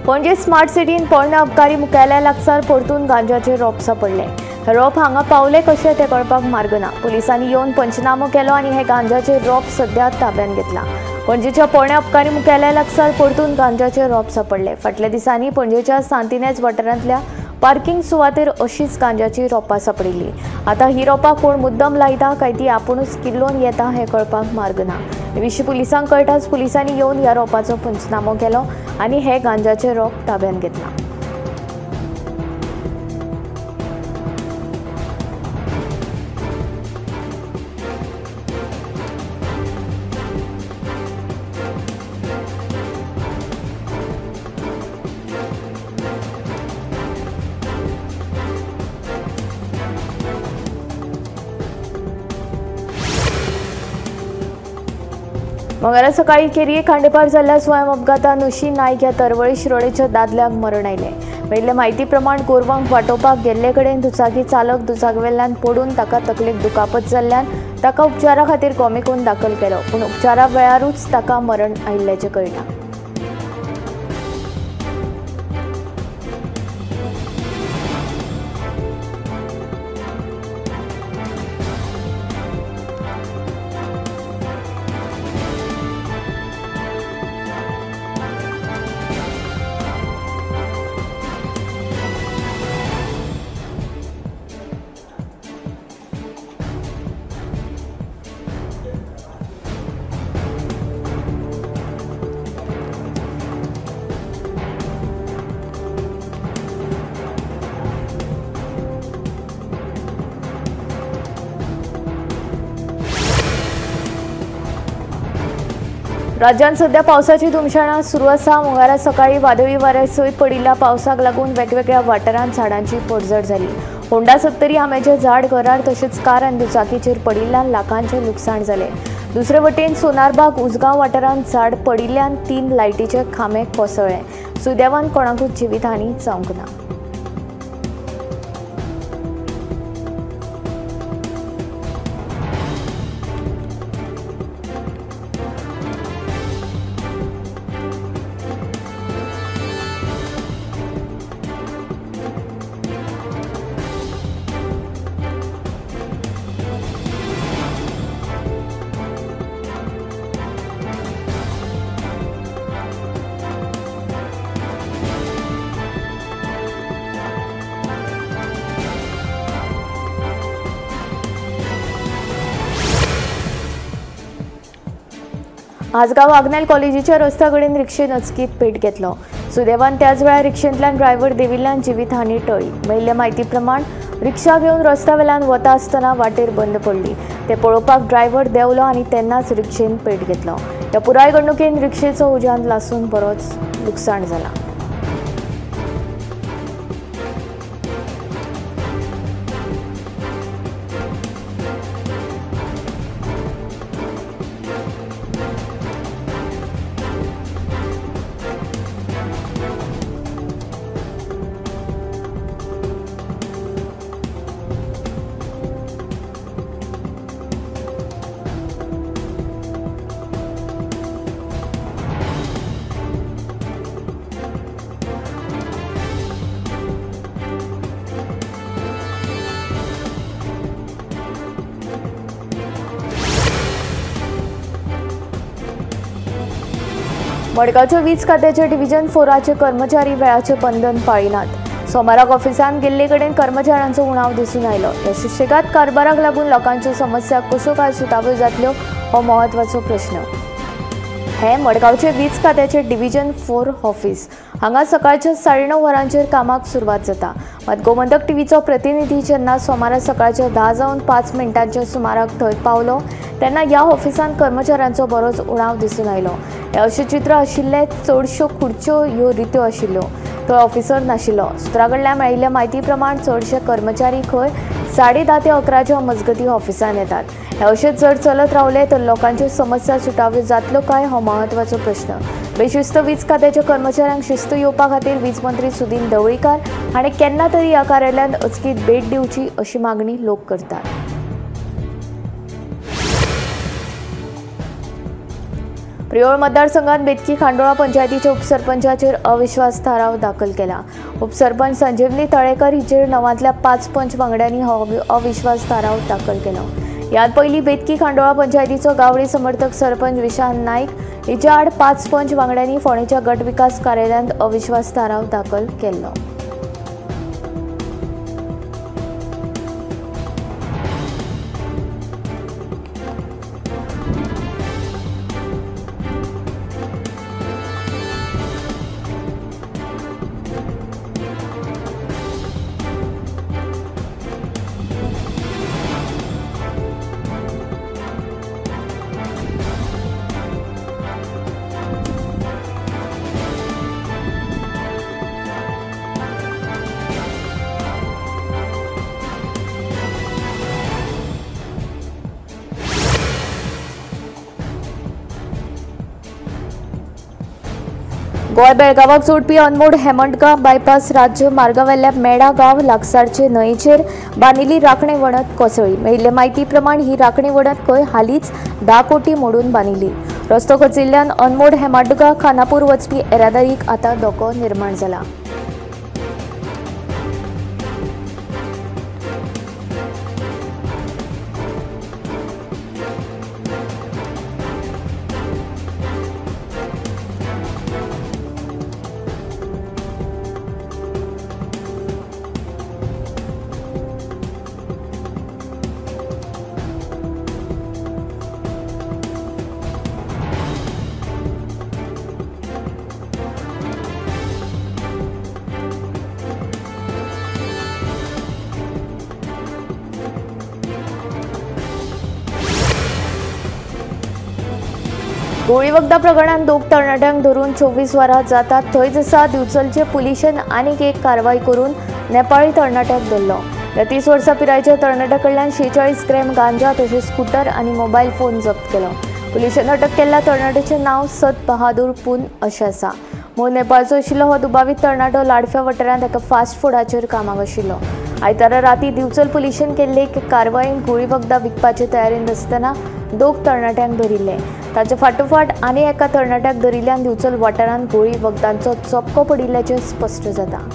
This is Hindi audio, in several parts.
पणजे स्मार्ट सिटीन पोरण्या अबकारी मुख्यालया लागसार परतून गांजाचे रोप सापडले। रोप हांगा पावले कशे ते कळपाक मार्ग ना। पुलिसांनी येवन पंचनामो केलो आनी हे गांजाचे रोप सध्या ताब्यात घेतला। पणजेच्या पोरण्या अबकारी मुख्यालया लागसार परतून गांजाचे रोप सापडले। फाटल्या दिसांनी पणजेच्या सांतिनेज वाठारांतल्या पार्किंग सुवातेर अशीच गांजाची रोपां सापडिल्ली। आता ही रोपां कोण मुद्दम लायता काय ती आपुणूच किल्लोन येता हे कळपाक मार्ग ना। हे विशीं पुलिसांक कळटाच पुलिसांनी येवन ह्या रोपाचो पंचनामो केलो आनी हे गांजाचे रोप ताब्यात घेतला। मंगळारा सकाळी केरये खांडेपार जाल्ल्या स्वयं अपघातान नशी नायक ह्या तरवळीश रोडेच्या दादल्याक मरण आयले। मेळिल्ले म्हायती प्रमाण गोरवांक वांटोवपाक गेल्ले कडेन दुचाकी चालक दुचाकीवेल्यान पडून ताका तकलेक दुखापत जाल्ल्यान ताका उपचारा खातीर कोमिकोन दाखल केलो, पूण उपचारा वेळारूच ताका मरण आयिल्ल्याचें कळटा। राज्यांत सध्या पावसाची धुमशाणां सुरू आसा। मंगळारा सकाळी वादळी वारे सयत पडिल्ल्या पावसाक लागून वेगवेगळ्या वाठारांत झाडांची पडझड जाली। होंडा 70 आंब्याचें झाड घरार तशेंच कार आनी दुचाकीचेर पडिल्ल्यान लाखांचें लुकसाण जालें। दुसरे वटेन सोनारबाग उसगांव वाठारांत झाड पडिल्ल्यान 3 लायटीचे खांबे कोसळ्ळे। सुदैवान कोणाकूच जिवीतहानी जावंक ना। आजगाव आग्नेल कॉलेजीच्या रस्त्या कडेन रिक्षेन अचकीत पेट घेतलो। सुदैवान त्याच वेळार रिक्षेंतल्यान ड्रायव्हर देविल्ल्यान जिवीतहानी टळ्ळी। मेळिल्ले म्हायती प्रमाण रिक्षा घेवन रस्त्यावेल्यान वता आसतना वाटेर बंद पडली। ते पळोवपाक ड्रायव्हर देंवलो आनी तेन्नाच रिक्षेन पेट घेतलो। ह्या पुराय घडणुकेन रिक्षेचो उज्यांत लासून बरोच लुकसाण जाला। मडगांवच्या वीज खात्याचे डिव्हिजन 4चे कर्मचारी वेळाचे बंधन पाळिनात। सोमाराक ऑफिसांत गेल्ले कडेन कर्मचाऱ्यांचो उणाव दिसून आयलो। ह्या सुशेगाद कारभाराक लागून लोकांच्यो समस्या कश्यो काय सुटाव्यो जातल्यो हो महत्वाचो प्रश्न। हे मडगांवचे वीज खात्याचे डिव्हिजन 4 ऑफिस हांगा सकाळच्या 9:30 वरांचेर कामाक सुरवात जाता। मात गोमंतक टीव्हीचो प्रतिनिधी जेन्ना सोमारा सकाळच्या 10:05 सुमाराक थंय पावलो तेन्ना ह्या ऑफिसांत कर्मचाऱ्यांचो बरोच उणाव दिसून आयलो। हे अशें चित्र आशिल्ले चडश्यो खुर्च्यो ह्यो रित्यो आशिल्ल्यो, थंय ऑफिसर नाशिल्लो। सुत्रा कडल्यान मेळिल्ल्या म्हायती प्रमाण चडशे कर्मचारी खंय 10:30 ते 11च्या मजगतीं ऑफिसांत येतात। हे अशें जर चलत रावले तर लोकांच्यो समस्या सुटाव्यो जातल्यो काय हो महत्वाचो प्रश्न। बेशिस्त वीज खात्याच्या कर्मचाऱ्यांक शिस्त येवपा खातीर वीज मंत्री सुदीन ढवळीकार हाणें केन्ना तरी ह्या कार्यालयांत अचकीत भेट दिवची अशी मागणी लोक करतात। प्रियोळ मतदारसंघात बेतकी खांडोळा पंचायतीच्या उपसरपंचाचेर अविश्वास थाराव दाखल केला। उपसरपंच संजीवनी तळेकर हिचेर 9तल्या 5 पंच वांगड्यांनी हो अविश्वास थाराव दाखल केलो। यात पयली बेतकी खांडोळा पंचायतीचो गावडी समर्थक सरपंच विशाल नाईक हिच्या आड 5 पंच वांगड्यांनी फोंडेच्या गट विकास कार्यालयात अविश्वास थाराव दाखल केलो। गोय बेळगावाक जोडपी अनमोड हेमंतगाव बायपास राज्य मार्गावेल्या मेडा गांव लागसारचे न्हंयचेर बांदिल्ली राखणे वणत कोसळ्ळी। मेळिल्ले म्हायती प्रमाण ही राखणे वणत खंय हालींच 10 कोटी मोडून बांदिल्ली। रस्तो खचिल्ल्यान अनमोड हेमंतगाव खानापूर वचपी येरादारीक आतां धोको निर्माण जाला। गोळी वखदा प्रकरणात 2 तरणाट्यांक धरून 24 वरां जातात थंयच आसा दिवचलचे पुलिशेन आनीक एक कारवाय करून नेपाळी तरणाट्याक धरलो। ह्या 30 वर्सां पिरायेच्या तरणाट्या कडल्यान 46 ग्रॅम गांजा तशेंच स्कूटर आनी मोबायल फोन जप्त केलो। पुलिशेन अटक केल्ल्या तरणाट्याचें नांव सत बहादूर पून अशें आसा। मूळ नेपाळचो आशिल्लो हो दुबावीत तरणाटो लाडफ्या वाठारांत एका फास्ट फूडाचेर कामाक आशिल्लो। आयतारा रातीं दिवचल पुलिशेन केल्ले एक कारवायेन गोळी वखदा विकपाचे तयारेन आसतना 2 तरणाट्यांक धरिल्ले। ताचे फाटोफाट आनी एका तरणाट्याक धरिल्ल्यान दिवचल वाठारांत गोळी वखदांचो चपको पडिल्ल्याचें स्पश्ट जाता।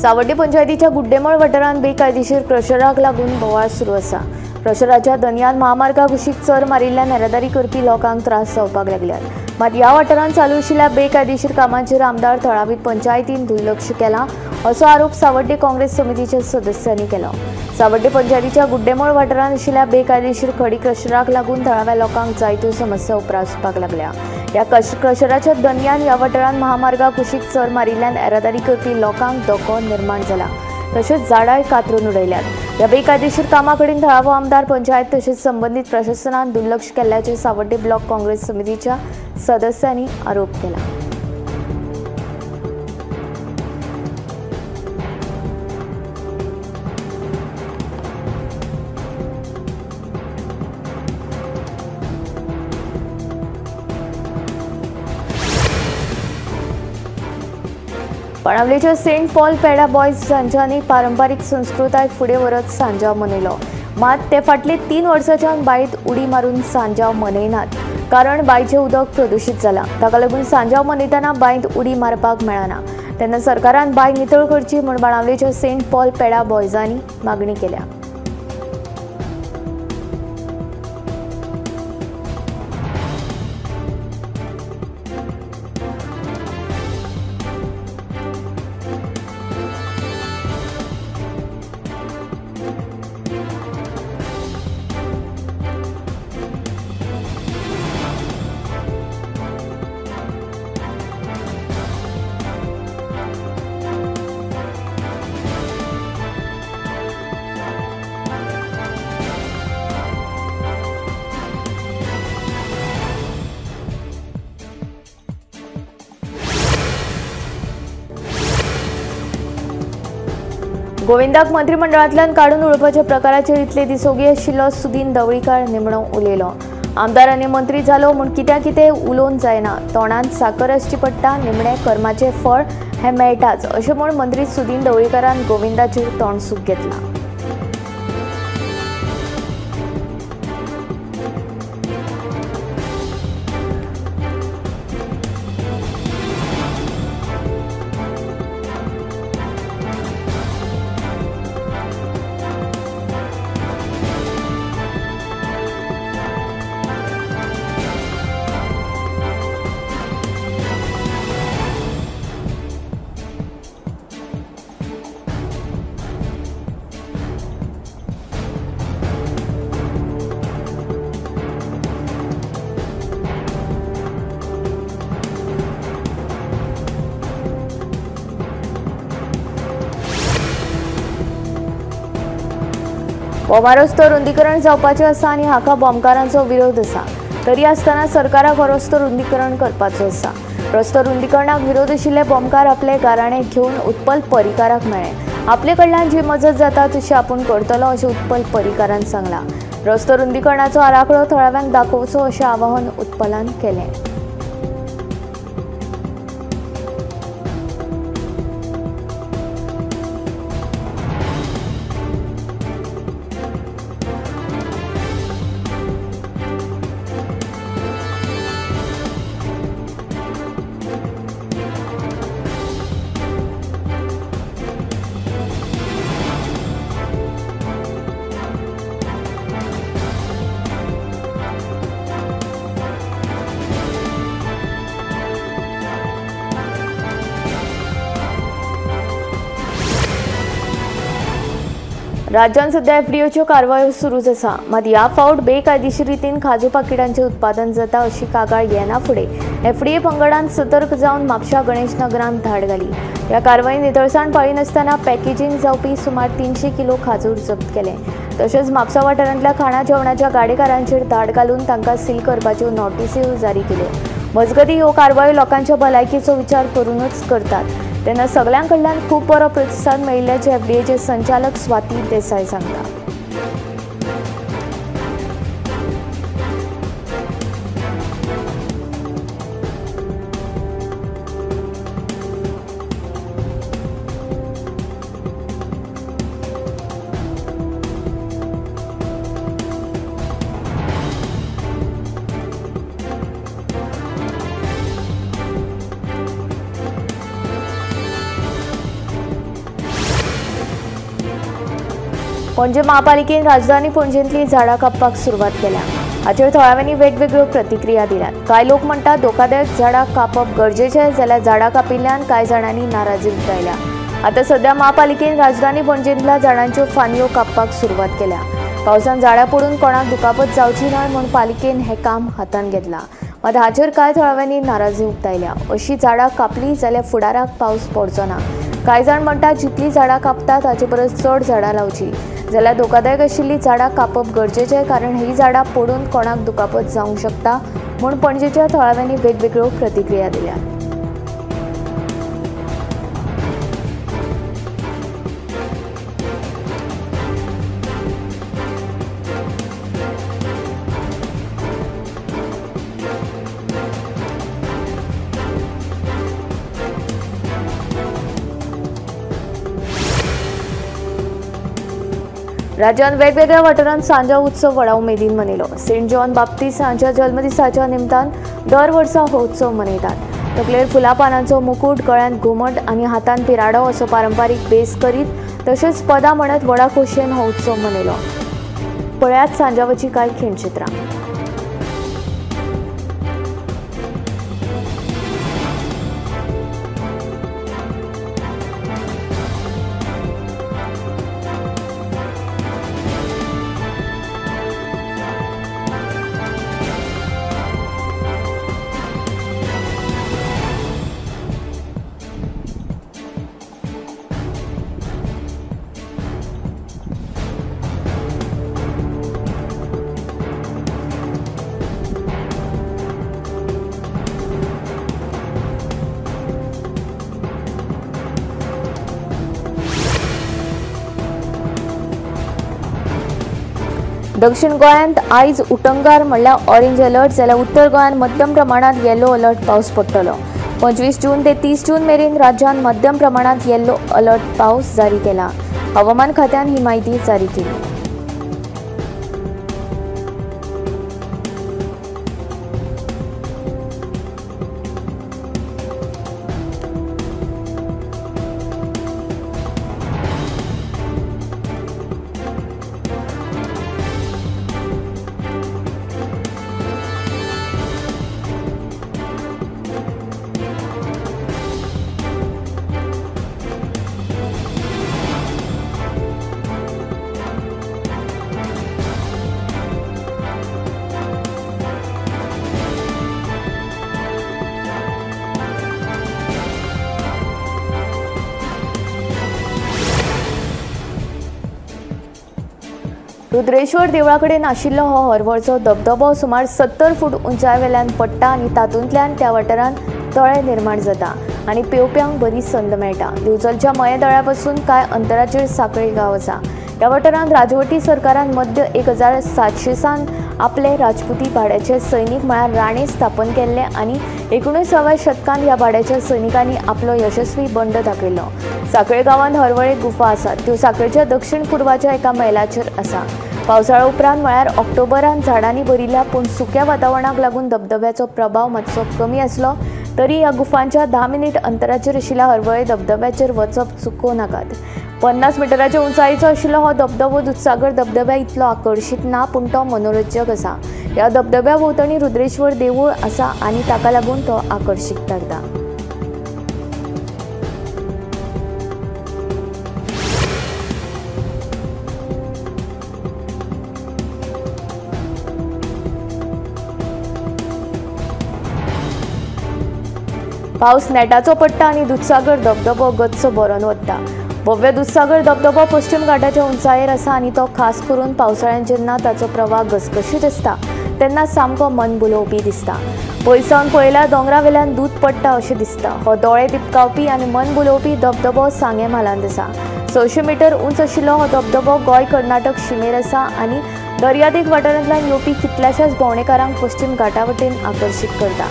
सावड्डे पंचायतीच्या गुड्डेमळ वाठारांत बेकायदेशीर क्रशराक लागून बोवाळ सुरू आसा। क्रशराच्या दनयान महामार्गा कुशीक चर मारिल्ल्यान येरादारी करपी लोकांक त्रास जावपाक लागल्यात। मात ह्या वाठारांत चालू आशिल्ल्या बेकायदेशीर कामांचेर आमदार थळावी पंचायतीन दुर्लक्ष केलां असो आरोप सावड्डे काँग्रेस समितीच्या सदस्यांनी केलो। सावड्डे पंचायतीच्या गुड्डेमळ वाठारांत आशिल्ल्या बेकायदेशीर खडी क्रशराक लागून थळाव्या लोकांक जायत्यो समस्या उप्रासपाक लागल्या। ह्या क्रशराच्या दनयान ह्या वाठारांत महामार्गा कुशीक चर मारिल्ल्यान येरादारी करपी लोकांक धोको निर्माण जाला तशेंच झाडांय कातरून उडयल्यात। ह्या बेकायदेशीर कामा कडेन थळावो आमदार पंचायत तशेंच संबंदीत प्रशासनान दुर्लक्ष केल्ल्याचे सावड्डे ब्लॉक काँग्रेस समितीच्या सदस्यांनी आरोप केला। बाणावलेच्या सेंट पॉल पेडा बॉयज सांजांनी पारंपारीक संस्कृताय फुडें व्हरत सांजाव मनयलो। मात ते फाटले 3 वर्सांच्यान बांयत उडी मारून सांजाव मनयनात कारण बांयचें उदक प्रदूशीत जाला। ताका लागून सांजाव मनयतना बांयत उडी मारपाक मेळना। तेन्ना सरकारान बांय नितळ करची म्हूण बाणावलेच्या सेंट पॉल पेडा बॉयजांनी मागणी केल्या। गोविंदाक मंत्रिमंडळांतल्यान काडून उडोवपाच्या प्रकाराचेर इतले दिसोगी आशिल्लो सुदीन ढवळीकार निमणो उलयलो। आमदार आनी मंत्री जालो म्हूण कितें उलोवन जायना, तोंडांत साकर आसची पडटा, निमणे कर्माचें फळ हें मेळटाच अशें म्हूण मंत्री सुदीन ढवळीकारान गोविंदाचेर तोंडसूक घेतला। बोमा रस्तो रुंदीकरण जावपाचें आसा आनी हाका बोमकारांचो विरोध आसा। तरी आसतना सरकाराक हो रस्तो रुंदीकरण करपाचो आसा। रस्तो रुंदीकरणाक विरोध आशिल्ले बोमकार आपले गाराणे घेवन उत्पल पर्रीकाराक मेळ्ळे। आपले कडल्यान जी मजत जाता तशी आपूण करतलो अशें उत्पल पर्रीकारान सांगलां। रस्तो रुंदीकरणाचो आराखडो थळाव्यांक दाखोवचो अशें आवाहन उत्पलान केलें। राज्यात सध्या एफडीओच्यो कारवायो सुरूच आसा, मात ह्या फावट बेकायदेशीर रितीन काजू पाकिटांचें उत्पादन जाता अशी कागाळ येना फुडें एफडीए पंगडान सतर्क जावन म्हापशा गणेश नगरांत धाड घाली। ह्या कारवायेन नितळसाण पाळिनासतना पॅकेजींग जावपी सुमार 300 किलो खाजूर जप्त केले। तशेंच म्हापसा वाठारांतल्या खाणा जेवणाच्या गाडेकारांचेर धाड घालून तांकां सील करपाच्यो नोटीसय जारी केल्यो। मजगतीं ह्यो कारवायो लोकांच्या भलायकेचो विचार करूनच करतात, तेन्ना सगळ्यां कडल्यान खूब बरो प्रतिसाद मेळिल्ल्याचे एफडीएचे संचालक स्वाती देसाई सांगता। पणजे महापालिकेन राजधानी पणजेंतली झाडां कापपाक सुरवात केल्या। हाचेर थळाव्यांनी वेगवेगळ्यो प्रतिक्रिया दिल्यात। कांय लोक म्हणटात धोकादायक झाडां कापप गरजेचें, जाल्यार झाडां कापिल्ल्यान कांय जाणांनी नाराजी उक्तायल्या। आतां सध्या महापालिकेन राजधानी पणजेंतल्या झाडांच्यो फांदयो कापपाक सुरवात केल्या। पावसान झाडां पडून कोणाक दुखापत जावची न्हय म्हूण पालिकेन हें काम हातांत घेतलां, मात हाचेर कांय थळाव्यांनी नाराजी उक्तायल्या। अशीं झाडां कापलीं जाल्यार फुडाराक पावस पडचो ना। कांय जाण म्हणटात जितलीं झाडां कापतात ताचे परस चड झाडां लावची, जाल्यार धोकादायक आशिल्लीं झाडां कापप गरजेचें, कारण हीं झाडां पडून कोणाक दुखापत जावंक शकता म्हूण पणजेच्या थळाव्यांनी वेगवेगळ्यो प्रतिक्रिया दिल्यात। राज्यांत वेगवेगळ्या वाठारांत सांजा उत्सव व्हडा उमेदीन मनयलो। सेंट जॉन बाप्तिस्ट हांच्या जल्मदिसाच्या निमतान दर वर्सा हो उत्सव मनयतात। तकलेर फुलां पानांचो मुकुट, गळ्यांत घुमट आनी हातांत पिराडो असो पारंपारीक भेस करीत तशेंच पदां म्हणत व्हडा खोशयेन हो उत्सव मनयलो। पळयात सांजावाची कांय खिणचित्रां। दक्षिण गोंयांत आयज उटंगार म्हणल्यार ऑरेंज अलर्ट जाल्यार उत्तर गोंयांत मध्यम प्रमाणात येलो अलर्ट पावस पडटलो। 25 जून ते 30 जून मेरेन राज्यांत मध्यम प्रमाणात येलो अलर्ट पावस जारी केला। हवामान खात्यान ही माहिती जारी केली। रुद्रेश्वर देवळा कडेन आशिल्लो हो हरवळचो धबधबो सुमार 70 फूट उंचायवेल्यान पडटा आनी तातूंतल्यान त्या वाठारांत तळे निर्माण जाता आनी पेंवप्यांक बरी संद मेळटा। दिवचलच्या मयेदळ्या पासून कांय अंतराचेर सांखळी गांव आसा। ह्या वाठारांत राजवटी सरकारान मध्य 1700 सावन आपले राजपुती भाड्याचे सैनीक म्हळ्यार राणे स्थापन केल्ले आनी 19व्या शतकांत ह्या भाड्याच्या सैनिकांनी आपलो यशस्वी बंड दाखयलो। सांखळे गांवांत हरवळे गुफा आसात, त्यो सांखळेच्या दक्षिण पूर्वाच्या एका मैलाचेर आसा। पावसाळ्या उपरांत म्हळ्यार ऑक्टोबरांत झाडांनी भरिल्ल्या पूण सुक्या वातावरणाक लागून धबधब्याचो प्रभाव मातसो कमी आसलो तरी ह्या गुफांच्या 10 मिनीट अंतराचेर आशिल्ल्या हरवळे धबधब्याचेर वचप चुकोव नाकात। 50 मिटराच्या उंचायेचो आशिल्लो हो धबधबो दूधसागर धबधब्या इतलो आकर्षित ना पूण तो मनोरंजक आसा। ह्या धबधब्या भोंवतणी रुद्रेश्वर देवूळ आसा आनी ताका लागून तो आकर्षित थारता। पावस नेटाचो पडटा आनी दूधसागर धबधबो गच्च भरून वता। भव्य दूधसागर धबधबो पश्चिम घाटाच्या उंचायेर आसा आनी तो खास करून पावसाळ्यांत जेन्ना ताचो प्रवाह घसघशीत आसता तेन्ना सामको मन भुलोवपी दिसता। पयसावन पळयल्यार दोंगरावेल्यान दूध पडटा अशें दिसता। हो दोळे दिपकावपी आनी मन भुलोवपी धबधबो सांगे म्हालांत आसा। 600 मीटर उंच आशिल्लो हो धबधबो गोंय कर्नाटक शिमेर आसा आनी दर्यादेग वाठारांतल्यान येवपी कितल्याशाच भोंवडेकारांक पश्चिम घाटा वटेन आकर्शीत करता।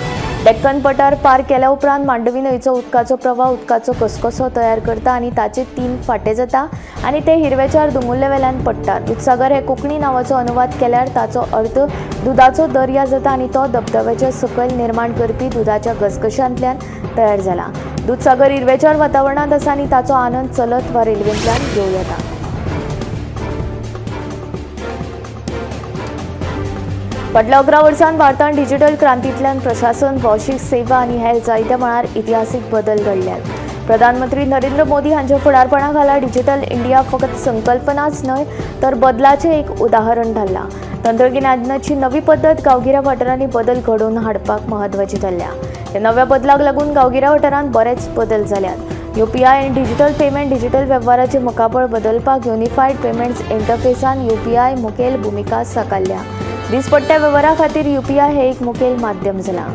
डेक्कन पठार पार केल्या उपरांत मांडवी न्हंयचो उदकाचो प्रवाह उदकाचो कसकसो तयार करता आनी ताचे 3 फाटे जाता आनी ते हिरवेचार दोंगुल्ले वेल्यान पडटा। दूधसागर हे कोंकणी नांवाचो अनुवाद केल्यार ताचो अर्थ दुधाचो दर्या जाता आनी तो धबधब्याच्या सकयल निर्माण करपी दुधाच्या घसघश्यांतल्यान तयार जाला। दूधसागर हिरवेचार वातावरणांत आसा आनी ताचो आनंद चलत वा रेल्वेंतल्यान घेवं येता। फाटल्या 11 वर्सांत भारतांत डिजिटल क्रांतींतल्यान प्रशासन, भौशीक सेवा आनी हेर जायत्या मळार इतिहासीक बदल घडल्यात। प्रधानमंत्री नरेंद्र मोदी हांच्या फुडारपणा खाला डिजिटल इंडिया फकत संकल्पनाच न्हय तर बदलाचें एक उदाहरण थारलां। तंत्रगिन्यानाची नवी पद्दत गांवगिऱ्या वाठारांनी बदल घडोवन हाडपाक म्हत्वाची थारल्या। ह्या नव्या बदलाक लागून गांवगिऱ्या वाठारांत बरेच बदल जाल्यात। UPI आनी डिजिटल पेमेंट डिजिटल वेव्हाराचें मुखाबळ बदलपाक युनिफायड पेमेंट्स इंटरफेसान UPI मुखेल भुमिका साकारल्या। दिसपट्ट्या वेव्हारा खातीर UPI हे एक मुखेल माध्यम जालां।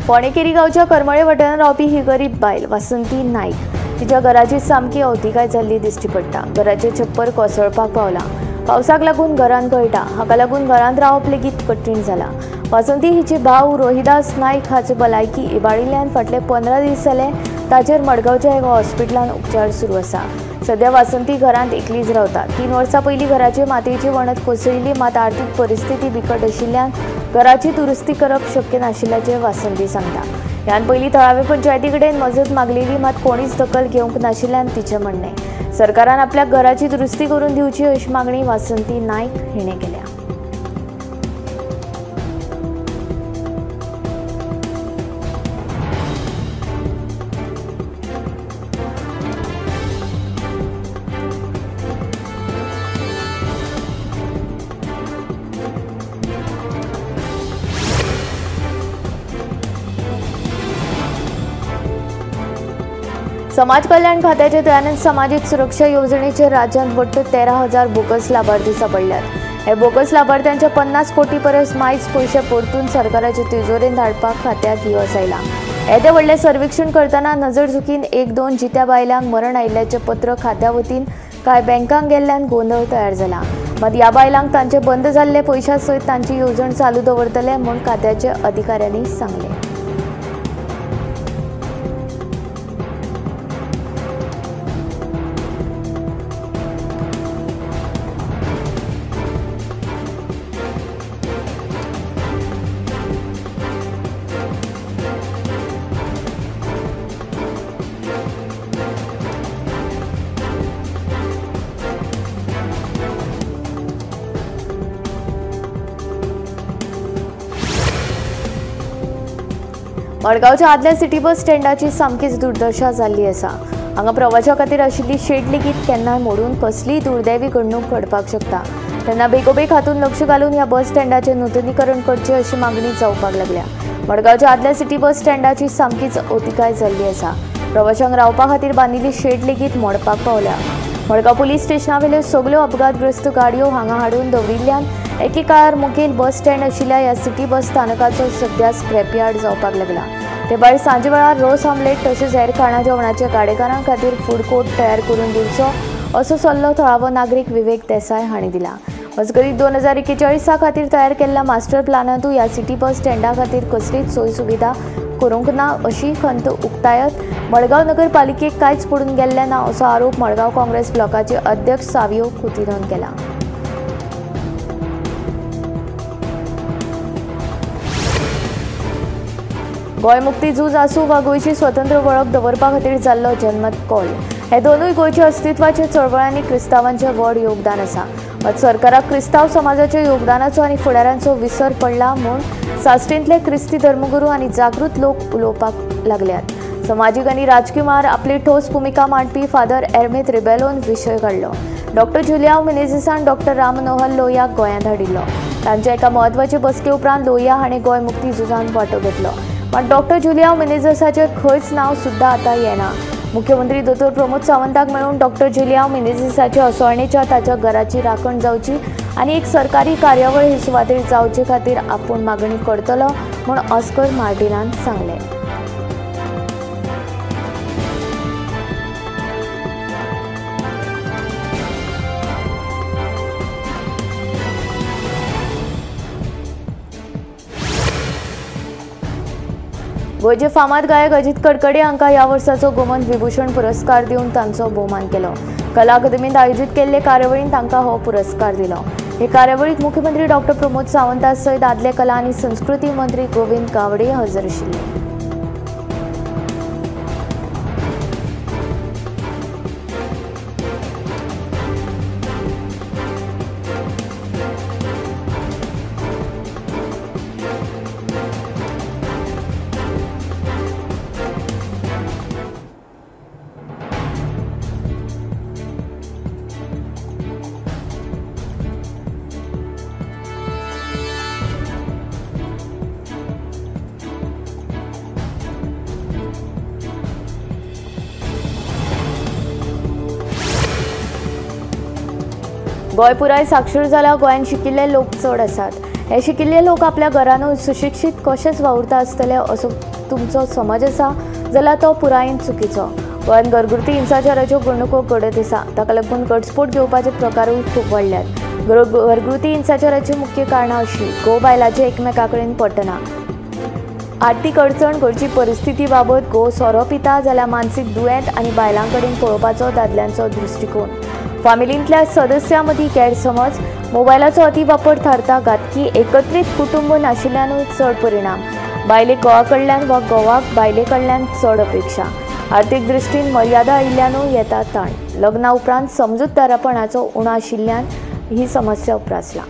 फोणेकेरी गांवच्या करमळे वाठारांत रावपी ही गरीब बायल वासंती नाईक तिच्या घराची सामकी अवतिकाय जाल्ली दिश्टी पडटा। घराचें छप्पर कोसळपाक पावलां। पावसाक लागून घरांत गळटा, हाका लागून घरांत रावप लेगीत कठीण जालां। वासंती हिचे भाव रोहिदास नाईक हाचे भलायकी इबाडिल्ल्यान फाटले 15 दीस जाले ताचेर मडगांवच्या एका हॉस्पिटलांत उपचार सुरू आसा। सध्या वासंती घरांत एकलीच रावता। 3 वर्सां पयलीं घराची मातयेची वणत कोसळिल्ली मात आर्थीक परिस्थिती बिकट आशिल्ल्यान घराची दुरुस्ती करप शक्य नाशिल्ल्याचें वासंती सांगता। ह्यान पयलीं थळावे पंचायती कडेन मजत मागलेली मात कोणीच दखल घेवंक नाशिल्ल्यान तिचें म्हणणें। सरकारान आपल्याक घराची दुरुस्ती करून दिवची अशी मागणी वासंती नाईक हिणें केल्या। समाज कल्याण खात्याचे दयानंद सामाजिक सुरक्षा योजनेचे राज्यात वट्ट 13,000 बोगस लाभार्थी सापडल्यात। हे बोगस लाभार्थ्यांच्या 50 कोटी परस मायच पैसे परतून सरकाराच्या तिजोरीत धाडपाक खात्याक येवस आयला। येदे व्हडले सर्वेक्षण करताना नजरचुकीन 1-2 जित्या बायलांक मरण आयिल्ल्याचे पत्र खात्या वतीन कांय बँकांक गेल्ल्यान गोंधळ तयार जाला। मात ह्या बायलांक तांचे बंद जाल्ले पैशा सयत तांची येवजण चालू दवरतले म्हूण खात्याचे अधिकाऱ्यांनी सांगले। मडगावच्या आदल्या सिटी बस स्टँडाची सामकीच दुर्दशा जाल्ली आसा। हांगा प्रवाशा खातीर आशिल्ली शेड लेगीत केन्नाय मोडून कसलीय दुर्दैवी घडणूक घडपाक शकता। तेन्ना बेगोबेग हातून लक्ष घालून ह्या बस स्टँडाचें नूतनीकरण करचें अशी मागणी जावपाक लागल्या। मडगावच्या आदल्या सिटी बस स्टँडाची सामकीच अतिकाय जाल्ली आसा। प्रवाशांक रावपा खातीर बांदिल्ली शेड लेगीत मोडपाक पावल्या। मडगाव पुलीस स्टेशनावेल्यो सगळ्यो अपघातग्रस्त गाडयो हांगा हाडून दवरिल्ल्यान एके काळार मुखेल बस स्टँड आशिल्ल्या ह्या सिटी बस स्थानकाचो सध्या स्क्रॅप यार्ड जावपाक लागला। ते भायर सांजे वेळार रोस ऑमलेट तशेंच हेर खाणा जेवणाच्या गाडेकारां खातीर फूड कोर्ट तयार करून दिवचो असो सल्लो थळावो नागरीक विवेक देसाय हांणी दिला। मजगतीं 2041 खातीर तयार केल्ल्या मास्टर प्लॅनांतूय ह्या सिटी बस स्टँडा खातीर कसलीच सोय सुविधा करूंक ना अशी खंत उक्तायत मडगाव नगरपालिकेक कांयच पडून गेल्लें ना असो आरोप मडगाव काँग्रेस ब्लॉकाचे अध्यक्ष सावियो कुतिरोन केला। गोंय मुक्ती झूज आसूं वा गोंयची स्वतंत्र वळख दवरपा खातीर जाल्लो जनमत कॉल हे दोनूय गोंयच्या अस्तित्वाच्या चळवळ्यांनी क्रिस्तांवांचें व्हड योगदान आसा। मात सरकाराक क्रिस्तांव समाजाच्या योगदानाचो आनी फुडाऱ्यांचो विसर पडला म्हूण साश्टींतले क्रिस्ती धर्मगुरू आनी जागृत लोक उलोवपाक लागल्यात। समाजीक आनी राजकीय मार आपली ठोस भुमिका मांडपी फादर एर्मेत रिबेलोन विशय काडलो। डॉक्टर जुलियांव मेनेझिसान डॉक्टर राम मनोहर लोहियाक गोंयांत हाडिल्लो। तांच्या एका म्हत्वाचे बसके उपरांत लोहिया हाणें गोंय मुक्ती झुजांत वांटो घेतलो। मात डॉक्टर जुलियांव मेनेझिसाचें खंयच नांव सुद्दां आतां येना। मुख्यमंत्री दोतोर प्रमोद सावंताक मेळून डॉक्टर जुलियांव मेनेझिसाच्या असोळणेच्या ताच्या घराची राखण जावची आनी एक सरकारी कार्यावळ हे सुवातेर जावचे खातीर आपूण मागणी करतलो म्हूण ऑस्कर मार्टिनान सांगलें। गोंयचे फामाद गायक अजित कडकडे हांकां ह्या वर्साचो गोमंत विभूषण पुरस्कार दिवन तांचो भोवमान केलो। कला अकादमींत आयोजीत केल्ले कार्यावळींत तांकां हो पुरस्कार दिलो। हे कार्यावळीक मुख्यमंत्री डॉक्टर प्रमोद सावंता सयत आदले कला आनी संस्कृती मंत्री गोविंद गावडे हजर आशिल्ले। गोंय पुराय साक्षर जाला। गोंयांत शिकिल्ले लोक चड आसात। हे शिकिल्ले लोक आपल्या घरांतूय सुशिक्षीत कशेंच वावुरता आसतले असो तुमचो समज आसा जाल्यार तो पुरायेन चुकीचो। गोंयांत घरगुती हिंसाचाराच्यो घडणुको घडत आसा। ताका लागून घटस्फोट घेवपाचे प्रकारूय खूब वाडल्यात। घरगुती हिंसाचाराची मुख्य कारणां अशीं घोव बायलांचें एकमेका कडेन पटना, आर्थीक अडचण, घरची परिस्थिती बाबत घोव सोरो पिता जाल्यार मानसीक दुयेंत आनी बायलां कडेन पळोवपाचो दादल्यांचो दृश्टिकोन, फामिलींतल्या सदस्यां मदीं गैरसमज, मोबायलाचो अतिवापर थारता घातकी, एकत्रीत कुटुंब नाशिल्ल्यानूय चड परिणाम, बायलेक घोवा कडल्यान वा घोवाक बायले कडल्यान चड अपेक्षा, आर्थीक दृश्टीन मर्यादा आयिल्ल्यानूय येता ताण, लग्ना उपरांत समजूतदारपणाचो उणो आशिल्ल्यान ही समस्या उप्रासला।